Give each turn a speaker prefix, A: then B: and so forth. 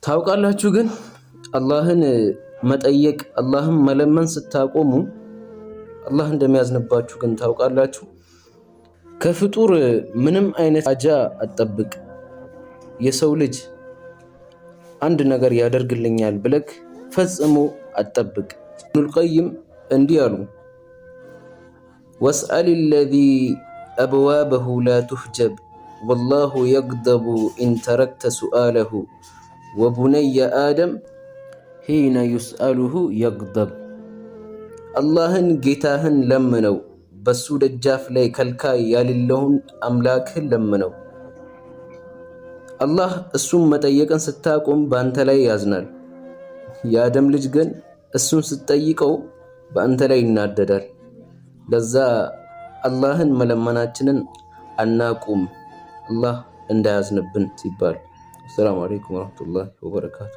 A: ታውቃላችሁ ግን አላህን መጠየቅ አላህን መለመን ስታቆሙ አላህ እንደሚያዝንባችሁ ግን ታውቃላችሁ። ከፍጡር ምንም አይነት ሀጃ አትጠብቅ። የሰው ልጅ አንድ ነገር ያደርግልኛል ብለክ ፈጽሞ አትጠብቅ። ኢብኑል ቀይም እንዲህ አሉ፣ ወስአል ለዚ አብዋበሁ ላ ቱሕጀብ ወላሁ የግደቡ ኢን ተረክተ ሱአለሁ ወቡነየ አደም ሒነ ዩስአሉሁ የግደብ። አላህን ጌታህን ለምነው፣ በሱ ደጃፍ ላይ ከልካይ ያሌለውን አምላክህን ለምነው። አላህ እሱን መጠየቅን ስታቆም በአንተ ላይ ያዝናል። የአደም ልጅ ግን እሱን ስትጠይቀው በአንተ ላይ ይናደዳል። ለዛ አላህን መለመናችንን አናቁም፣ አላህ እንዳያዝንብን ሲባል። አሰላሙ አለይኩም ወረሕመቱላሂ ወበረካቱ።